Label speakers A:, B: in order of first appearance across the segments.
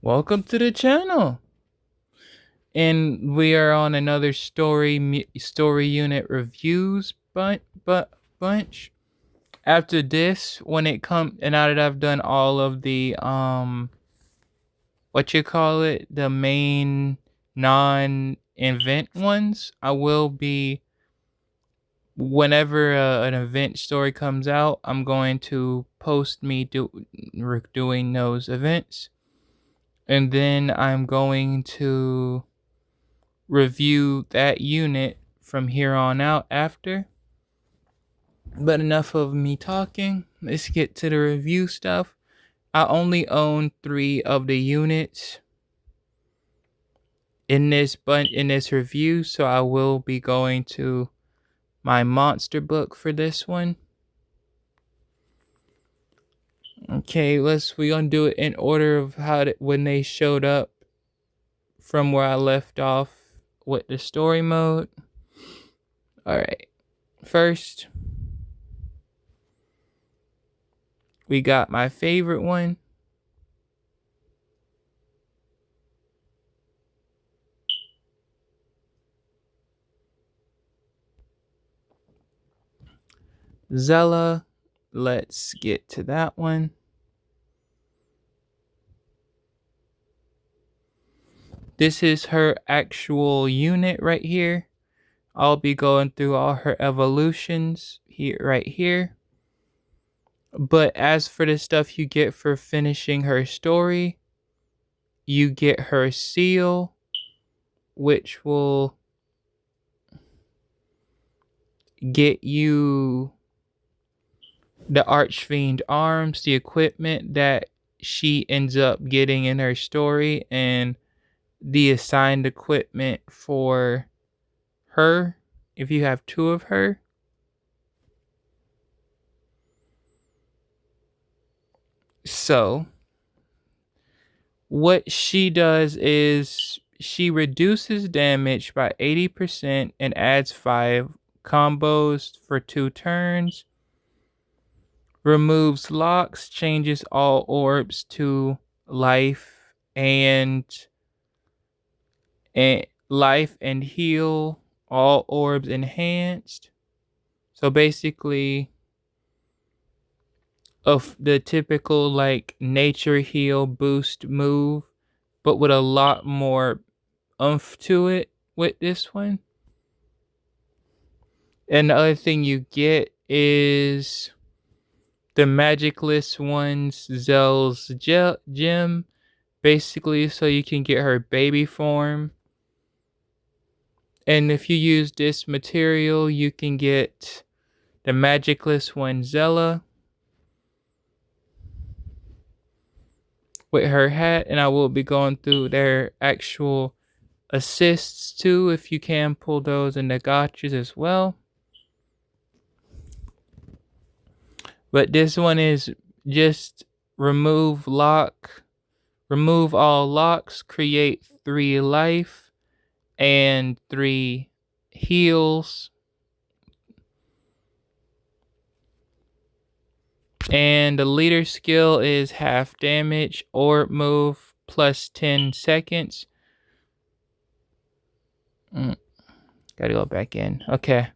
A: Welcome to the channel. And we are on another story unit reviews bunch. After this, when it comes, and now that I've done all of the what you call it, the main non-event ones, I will be, whenever an event story comes out, I'm going to post me doing those events. And then I'm going to review that unit from here on out after. But enough of me talking. Let's get to the review stuff. I only own 3 of the units in this review, so I will be going to my monster book for this one. Okay, we gonna do it in order of when they showed up from where I left off with the story mode. Alright. First, we got my favorite one. Zella. Let's get to that one. This is her actual unit right here. I'll be going through all her evolutions right here. But as for the stuff you get for finishing her story, you get her seal, which will get you the Archfiend arms, the equipment that she ends up getting in her story, and the assigned equipment for her if you have 2 of her. So what she does is she reduces damage by 80% and adds 5 combos for 2 turns. Removes locks, changes all orbs to life and heal, all orbs enhanced. So basically, of the typical like nature heal boost move, but with a lot more oomph to it with this one. And the other thing you get is the Magicless one's Zell's gem, basically so you can get her baby form. And if you use this material, you can get the Magicless one Zella with her hat, and I will be going through their actual assists too, if you can pull those in the gotchas as well. But this one is just remove all locks, create 3 life and 3 heals. And the leader skill is half damage or move plus 10 seconds. Gotta go back in. Okay.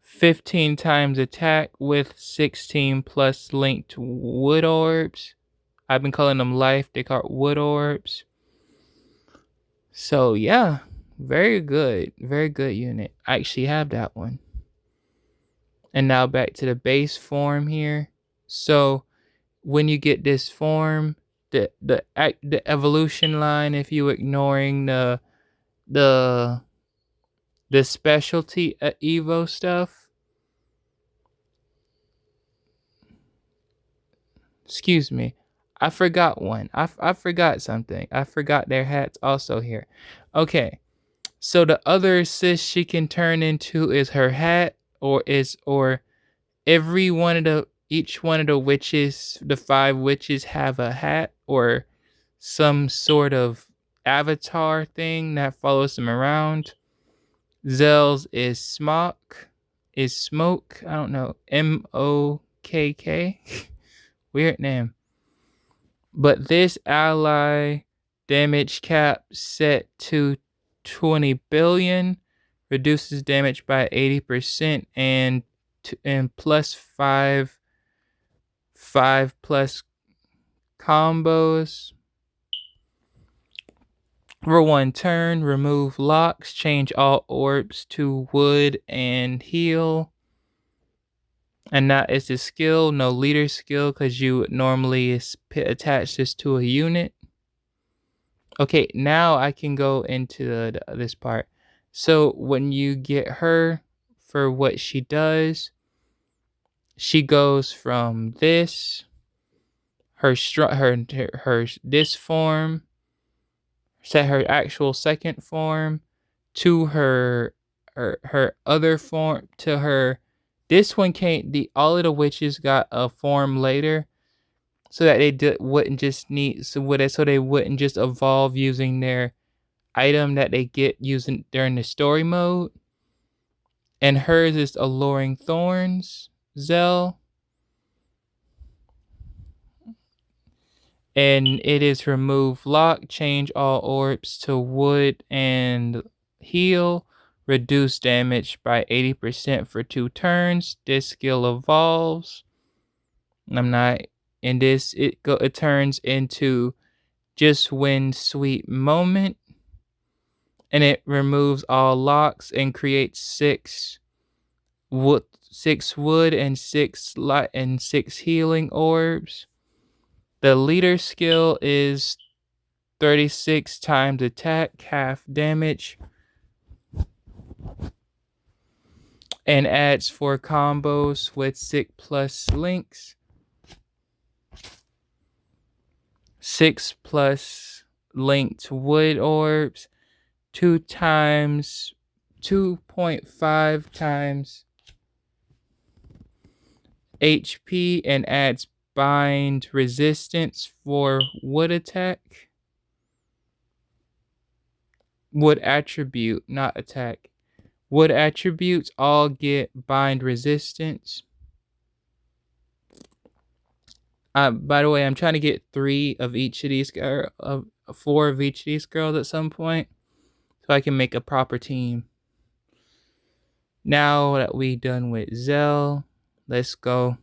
A: 15 times attack with 16 plus linked wood orbs. I've been calling them life. They call it wood orbs. So yeah, very good. Very good unit. I actually have that one. And now back to the base form here. So when you get this form, the evolution line, if you ignoring the specialty Evo stuff. Excuse me. I forgot one. I forgot something. I forgot their hats also here. Okay. So the other assist she can turn into is her hat, or each one of the witches, the 5 witches have a hat or some sort of avatar thing that follows them around. Zell's is smoke. I don't know. MOKK. Weird name. But this ally damage cap set to 20 billion, reduces damage by 80%, and plus 5 plus combos. For 1 turn, remove locks, change all orbs to wood and heal. And that is the skill, no leader skill, because you would normally attach this to a unit. Okay, now I can go into this part. So when you get her, for what she does, she goes from this, this form, set her actual second form, to her other form, to her. This one can't. All of the witches got a form later, so that they wouldn't just need so they wouldn't just evolve using their item that they get using during the story mode. And hers is Alluring Thorns, Zell. And it is remove lock, change all orbs to wood and heal, reduce damage by 80% for 2 turns. This skill evolves. It turns into Just Win Sweet Moment. And it removes all locks and creates 6 wood and 6 healing orbs. The leader skill is 36 times attack, half damage, and adds 4 combos with 6 plus links. 6 plus linked wood orbs, 2.5 times HP, and adds bind resistance for wood attack. Wood attribute, not attack. Wood attributes all get bind resistance. By the way, I'm trying to get 4 of each of these girls at some point, so I can make a proper team. Now that we done with Zell, let's go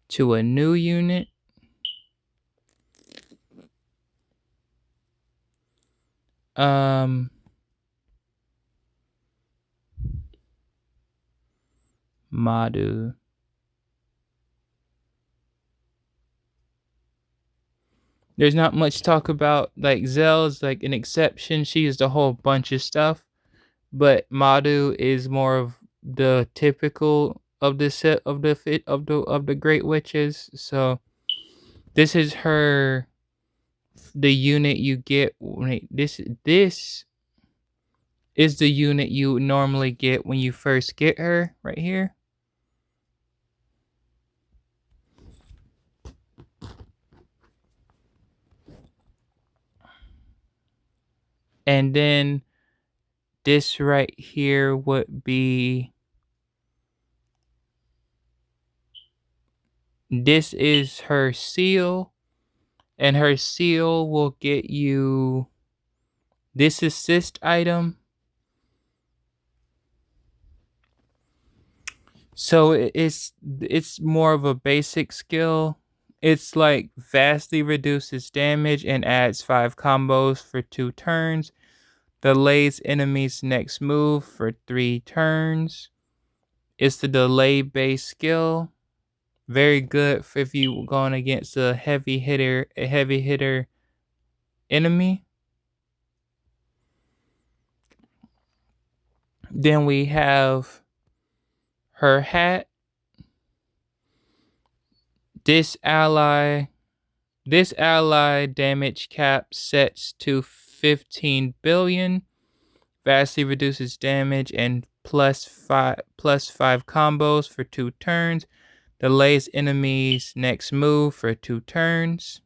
A: to a new unit. Madu. There's not much talk about. Like, Zell is like an exception. She is a whole bunch of stuff, but Madu is more of the typical of the set of the Great Witches. So this is the unit you get. This is the unit you normally get when you first get her, right here. And then this right here would be, this is her seal, and her seal will get you this assist item. So it's more of a basic skill. It's like vastly reduces damage and adds 5 combos for 2 turns. Delays enemies' next move for 3 turns. It's the delay based skill. Very good if you going against a heavy hitter enemy. Then we have her hat. This ally damage cap sets to 15 billion. Vastly reduces damage and plus 5 combos for 2 turns. Delays enemies' next move for 2 turns.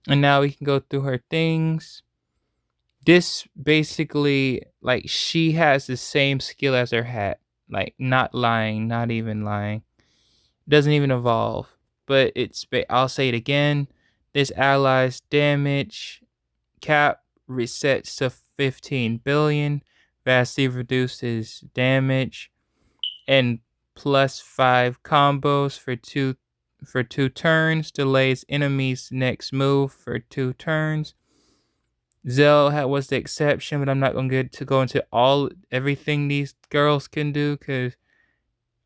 A: And now we can go through her things. This basically, like, she has the same skill as her hat. Like, not even lying. Doesn't even evolve. but I'll say it again. This ally's damage cap resets to 15 billion, vastly reduces damage, and +5 combos for two turns, delays enemies' next move for 2 turns. Zell was the exception, but I'm not gonna get to go into everything these girls can do, because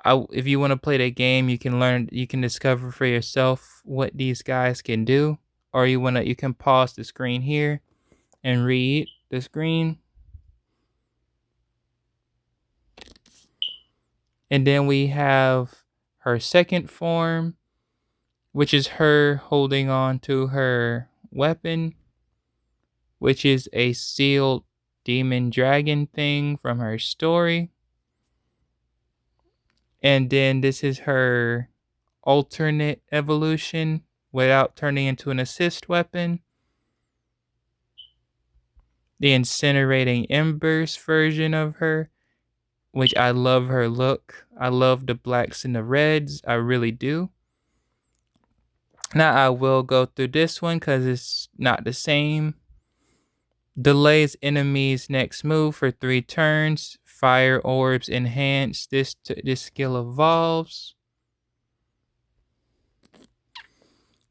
A: if you want to play the game, you can discover for yourself what these guys can do, or you can pause the screen here and read the screen. And then we have her second form, which is her holding on to her weapon, which is a sealed demon dragon thing from her story. And then this is her alternate evolution without turning into an assist weapon. The incinerating embers version of her, which I love her look. I love the blacks and the reds. I really do. Now I will go through this one because it's not the same. Delays enemies' next move for 3 turns. Fire orbs enhance. This skill evolves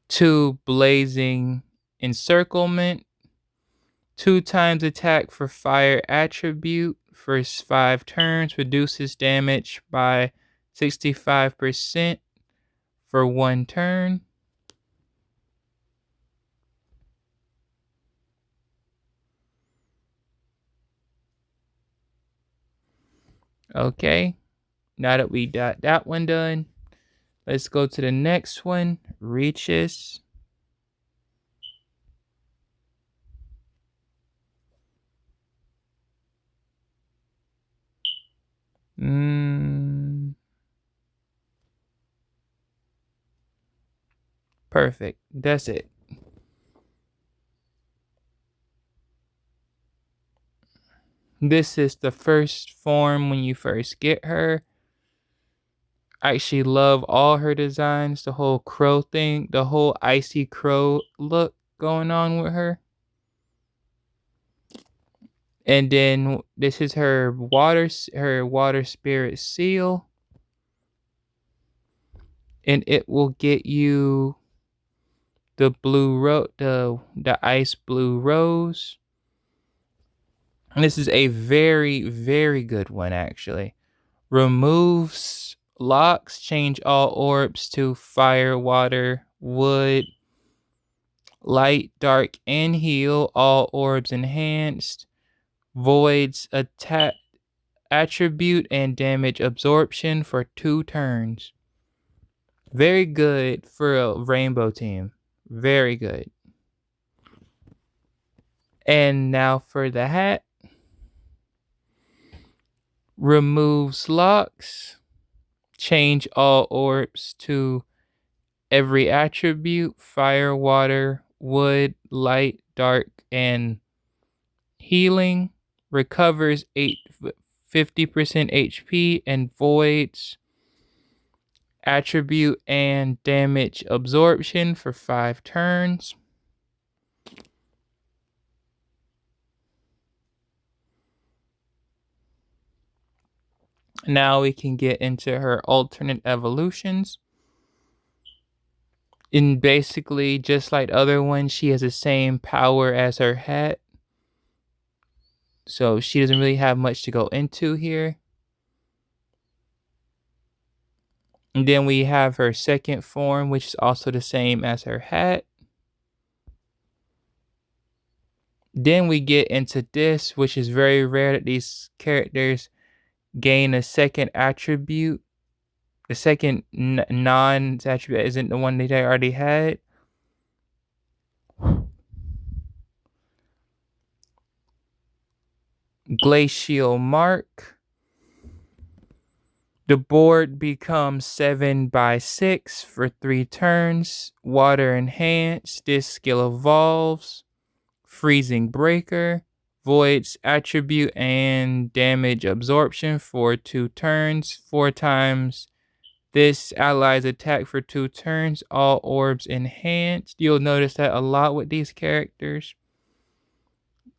A: to blazing encirclement. 2 times attack for fire attribute. First 5 turns reduces damage by 65% for 1 turn. Okay, now that we got that one done, let's go to the next one, Reaches. Perfect, that's it. This is the first form when you first get her. I actually love all her designs, the whole crow thing, the whole icy crow look going on with her. And then this is her water spirit seal. And it will get you the the ice blue rose. And this is a very, very good one, actually. Removes locks, change all orbs to fire, water, wood, light, dark, and heal. All orbs enhanced. Voids attack attribute and damage absorption for 2 turns. Very good for a rainbow team. Very good. And now for the hat. Removes locks. Change all orbs to every attribute. Fire, water, wood, light, dark, and healing. Recovers 50% HP and voids attribute and damage absorption for 5 turns. Now we can get into her alternate evolutions. And basically, just like other ones, she has the same power as her hat. So she doesn't really have much to go into here. And then we have her second form, which is also the same as her hat. Then we get into this, which is very rare that these characters gain a second attribute. The second non-attribute isn't the one that they already had. Glacial Mark. The board becomes 7/6 for 3 turns. Water enhanced. This skill evolves. Freezing Breaker. Voids attribute and damage absorption for 2 turns. 4 times This allies attack for 2 turns, all orbs enhanced. You'll notice that a lot with these characters.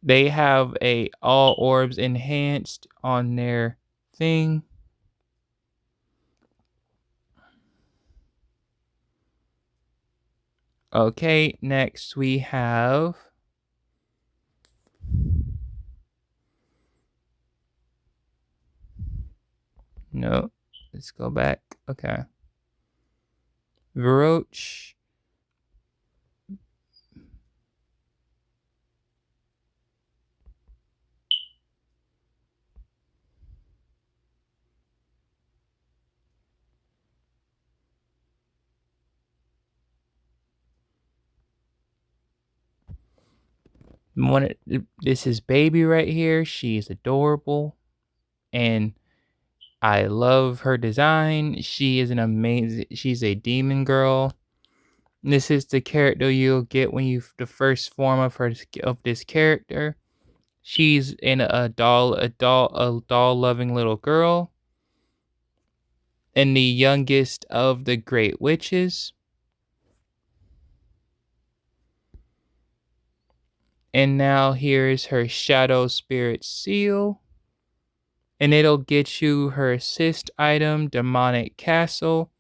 A: They have a all orbs enhanced on their thing. Okay, next we have no, let's go back. Okay. Veroch. This is Baby right here. She's adorable, and I love her design. She is an amazing. She's a demon girl. This is the character you'll get when you the first form of this character. She's in a doll loving little girl, and the youngest of the great witches. And now here's her shadow spirit seal. And it'll get you her assist item, Demonic Castle.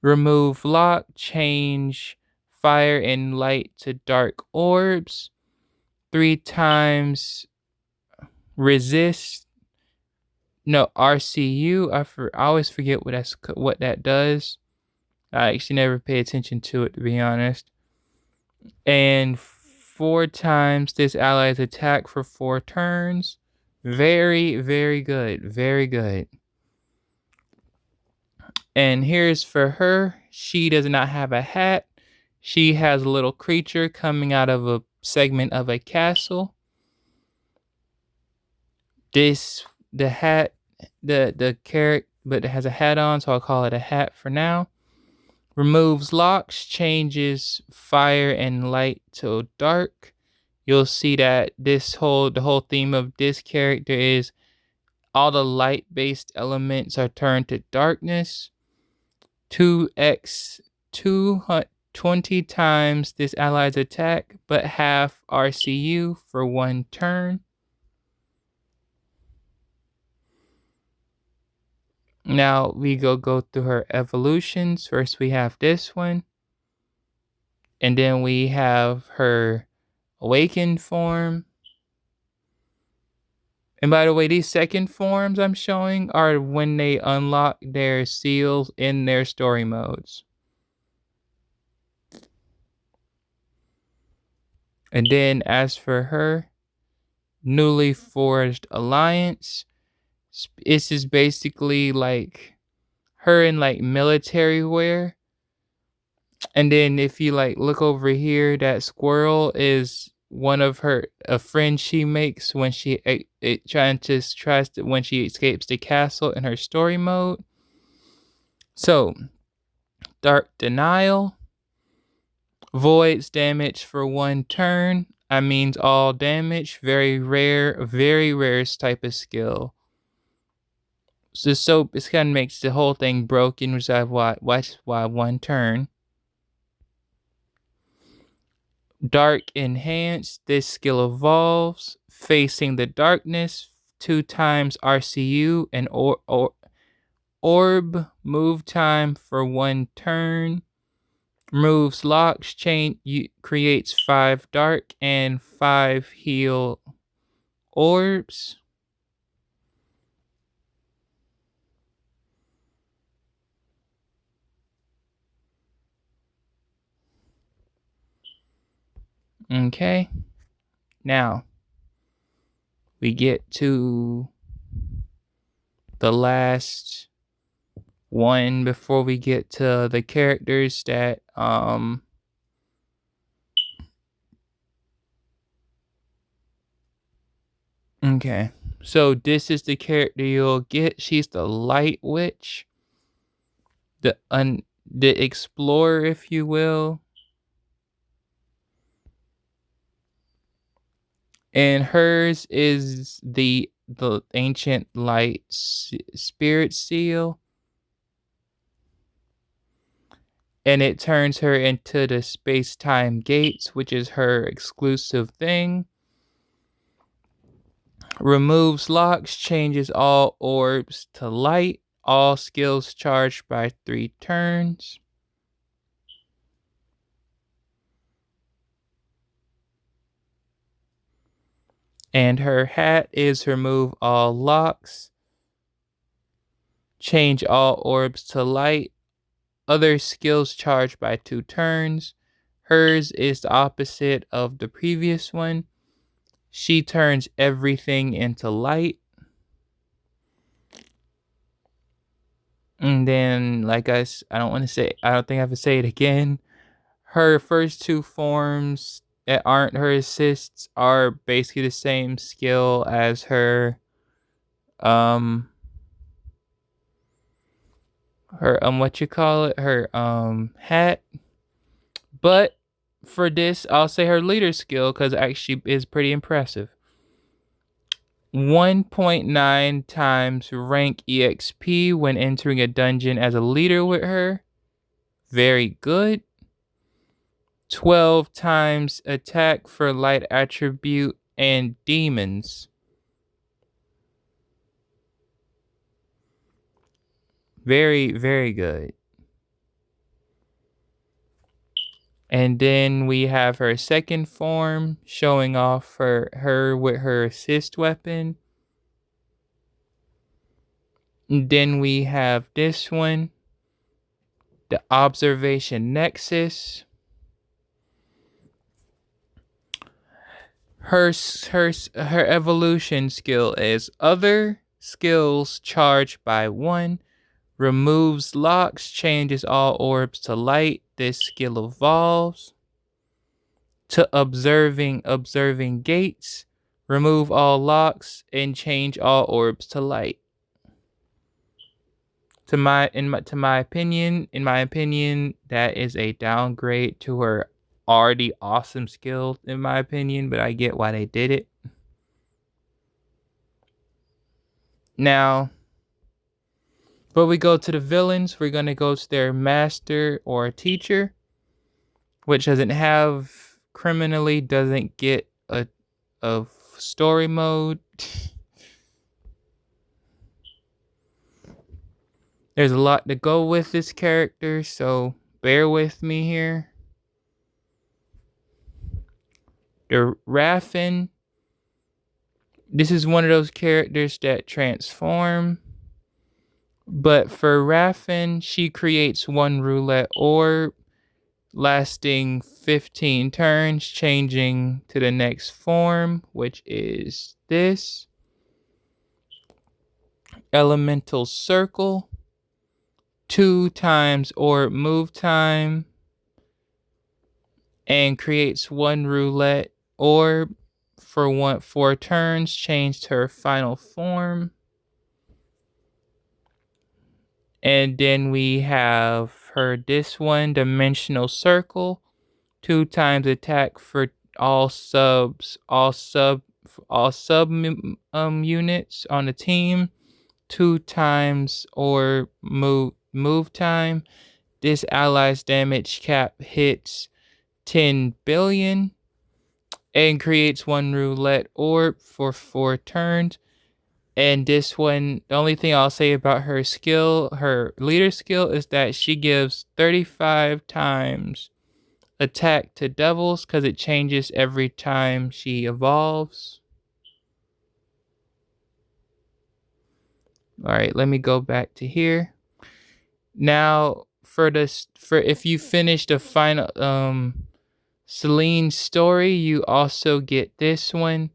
A: Remove lock, change fire and light to dark orbs. 3 times resist. No, RCU. I always forget what that does. I actually never pay attention to it, to be honest. And 4 times this ally's attack for 4 turns. Very, very good. Very good. And here's for her. She does not have a hat. She has a little creature coming out of a segment of a castle. The hat, the carrot, but it has a hat on, so I'll call it a hat for now. Removes locks, changes fire and light to dark. You'll see that the whole theme of this character is all the light-based elements are turned to darkness. 2x 20 times this ally's attack, but half RCU for 1 turn. Now we go through her evolutions. First we have this one. And then we have her awakened form. And by the way, these second forms I'm showing are when they unlock their seals in their story modes. And then as for her, newly forged alliance. This is basically like her in like military wear. And then if you like look over here, that squirrel is one of a friend she makes when she when she escapes the castle in her story mode. So, Dark Denial voids damage for 1 turn. I means all damage. Very rare type of skill. So it kind of makes the whole thing broken, which is why 1 turn. Dark Enhanced. This skill evolves. Facing the Darkness. 2 times RCU and orb move time for 1 turn. Removes locks. Creates 5 dark and 5 heal orbs. Okay. Now, we get to the last one before we get to the characters that, okay. So this is the character you'll get. She's the Light Witch. The Explorer, if you will. And hers is the Ancient Light Spirit Seal. and it turns her into the space-time gates, which is her exclusive thing. Removes locks, changes all orbs to light. All skills charged by 3 turns. And her hat is remove all locks. Change all orbs to light. Other skills charged by 2 turns. Hers is the opposite of the previous one. She turns everything into light. And then, I don't think I have to say it again. Her first 2 forms that aren't her assists are basically the same skill as her hat. But for this, I'll say her leader skill, because actually is pretty impressive. 1.9 times rank EXP when entering a dungeon as a leader with her. Very good. 12 times attack for light attribute and demons. Very, very good. And then we have her second form showing off her with her assist weapon. And then we have this one, the Observation Nexus. Her evolution skill is other skills charged by 1. Removes locks, changes all orbs to light. This skill evolves to observing gates. Remove all locks and change all orbs to light. In my opinion, that is a downgrade to her already awesome skill, in my opinion, but I get why they did it. Now, before we go to the villains, we're going to go to their master or teacher, which doesn't get a story mode. There's a lot to go with this character, so bear with me here. The Raffen. This is one of those characters that transform. But for Raffen, she creates 1 roulette orb, lasting 15 turns, changing to the next form, which is this. Elemental Circle. 2 times orb move time. And creates 1 roulette orb for 4 turns, changed her final form. And then we have this one, Dimensional Circle. 2 times attack for all sub units on the team. 2 times or move time. This ally's damage cap hits 10 billion and creates 1 roulette orb for 4 turns. And this one, the only thing I'll say about her skill, her leader skill, is that she gives 35 times attack to devils, because it changes every time she evolves. All right, let me go back to here. Now, for if you finish the final Celine's story, you also get this one.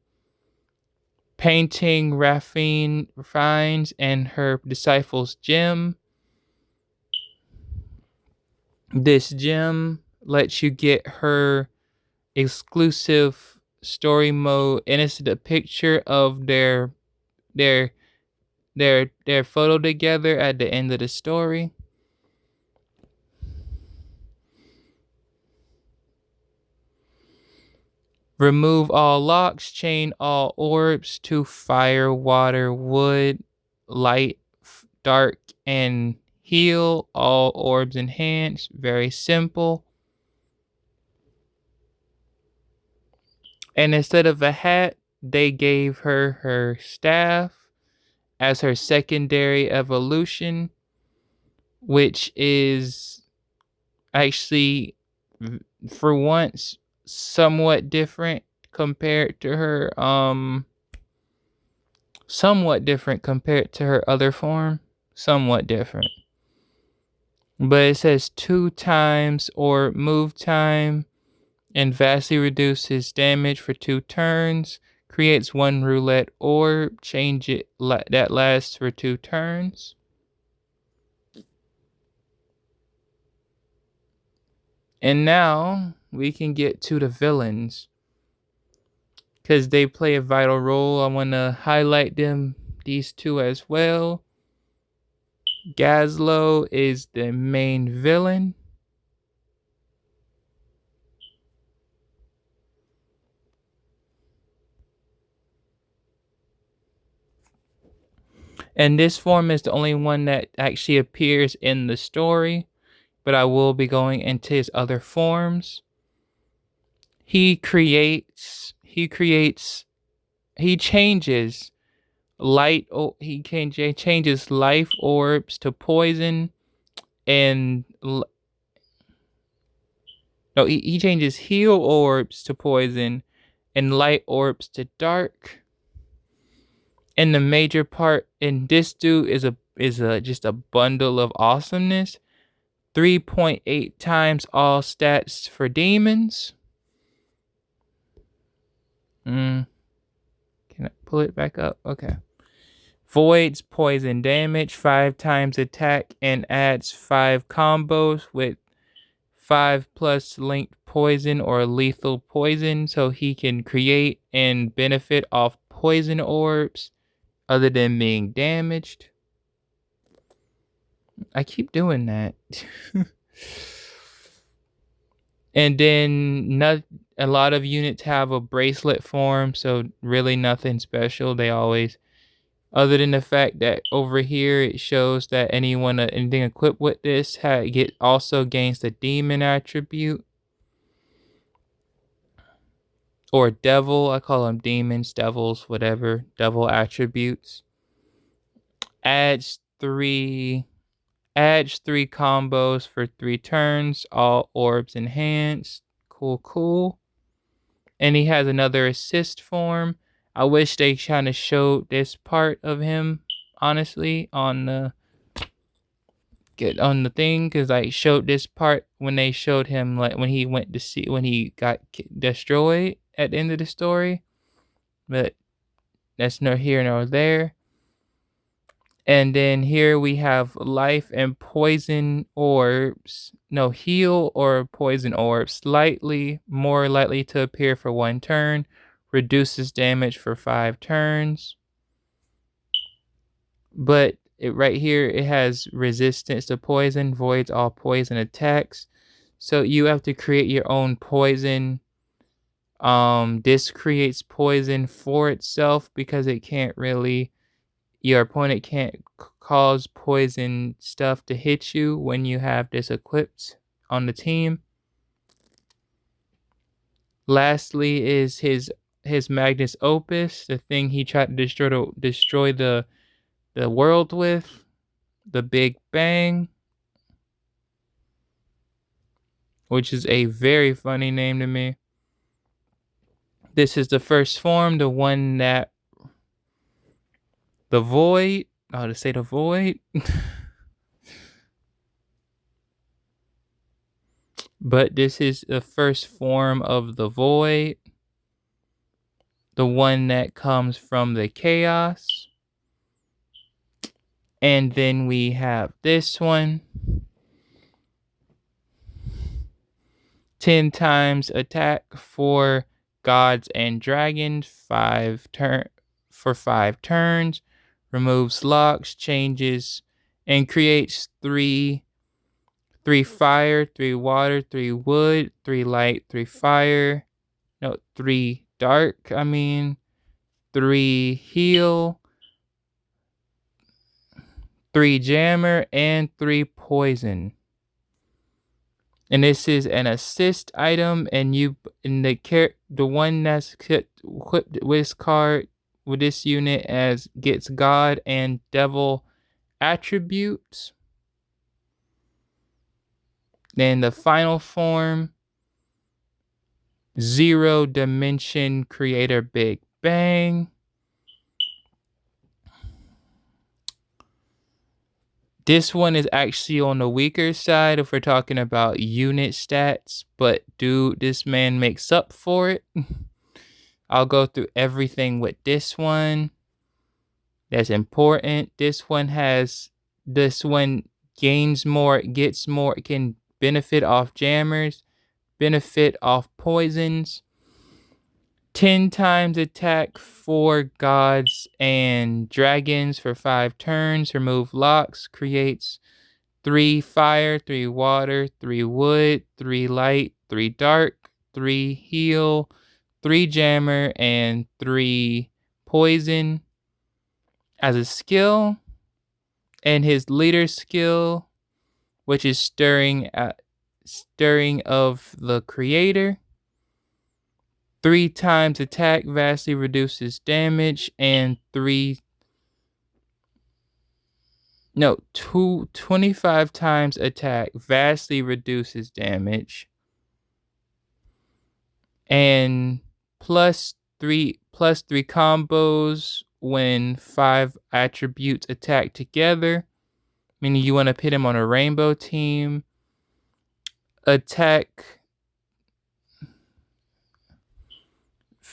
A: Painting Raffines and her disciples gem. This gem lets you get her exclusive story mode, and it's the picture of their photo together at the end of the story. Remove all locks, chain all orbs to fire, water, wood, light, dark, and heal, all orbs enhanced. Very simple. And instead of a hat, they gave her her staff as her secondary evolution, which is actually, for once, somewhat different compared to her other form. Somewhat different. But it says 2 times or move time and vastly reduces damage for 2 turns. Creates 1 roulette orb. Change it that lasts for 2 turns. And now we can get to the villains, because they play a vital role. I want to highlight these two as well. Gazlowe is the main villain. And this form is the only one that actually appears in the story, but I will be going into his other forms. He changes life orbs to poison, and he changes heal orbs to poison and light orbs to dark. And the major part in this dude is just a bundle of awesomeness. 3.8 times all stats for demons. Can I pull it back up? Okay. Voids poison damage, 5 times attack, and adds 5 combos with 5+ linked poison or lethal poison, so he can create and benefit off poison orbs other than being damaged. I keep doing that. And then a lot of units have a bracelet form, so really nothing special. They always, other than the fact that over here it shows that anything equipped with this also gains the demon attribute. Or devil, I call them demons, devils, whatever, devil attributes. Adds 3 combos for 3 turns, all orbs enhanced. Cool. And he has another assist form. I wish they kind of showed this part of him, honestly, on the thing, because I showed this part when they showed him, like when he got destroyed at the end of the story. But that's nor here nor there. And then here we have life and poison orbs. No, heal or poison orbs. Slightly more likely to appear for 1 turn. Reduces damage for 5 turns. But right here, it has resistance to poison. Voids all poison attacks. So you have to create your own poison. This creates poison for itself because your opponent can't cause poison stuff to hit you when you have this equipped on the team. Lastly is his Magnus Opus, the thing he tried to destroy the world with, the Big Bang, which is a very funny name to me. This is the first form, the one that the Void. To say the Void. But this is the first form of the Void. The one that comes from the Chaos. And then we have this one. 10 times attack for gods and dragons. 5 turns. Removes locks, changes, and creates 3 fire, 3 water, 3 wood, 3 light, 3 fire. No, 3 dark, 3 heal, 3 jammer, and 3 poison. And this is an assist item, and the one that's equipped with this card with this unit as gets God and Devil attributes. Then the final form, Zero Dimension Creator Big Bang. This one is actually on the weaker side if we're talking about unit stats, but dude, this man makes up for it. I'll go through everything with this one that's important. This one gains more, gets more, can benefit off jammers, benefit off poisons. 10 times attack for gods and dragons for 5 turns. Remove locks. Creates 3 fire, 3 water, 3 wood, 3 light, 3 dark, 3 heal, 3 jammer, and 3 poison as a skill. And his leader skill, which is stirring of the creator. 3 times attack vastly reduces damage, and 25 times attack vastly reduces damage, and plus 3 combos when 5 attributes attack together, meaning you want to pit him on a rainbow team. Attack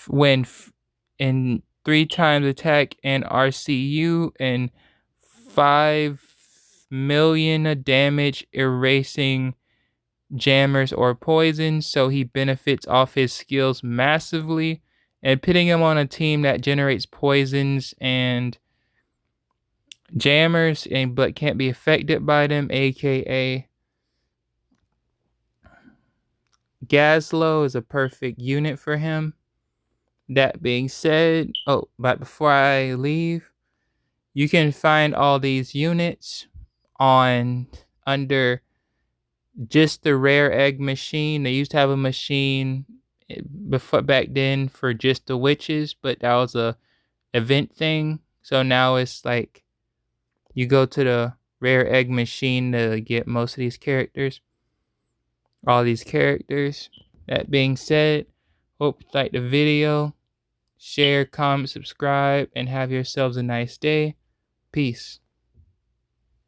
A: when in 3 times attack and RCU and 5 million damage erasing jammers or poisons, so he benefits off his skills massively. And pitting him on a team that generates poisons and jammers but can't be affected by them, aka Gazlowe is a perfect unit for him. That being said, but before I leave, you can find all these units under just the rare egg machine. They used to have a machine back then for just the witches, but that was a event thing. So now it's like you go to the rare egg machine to get most of these characters. All these characters. That being said, hope you liked the video. Share, comment, subscribe, and have yourselves a nice day. Peace.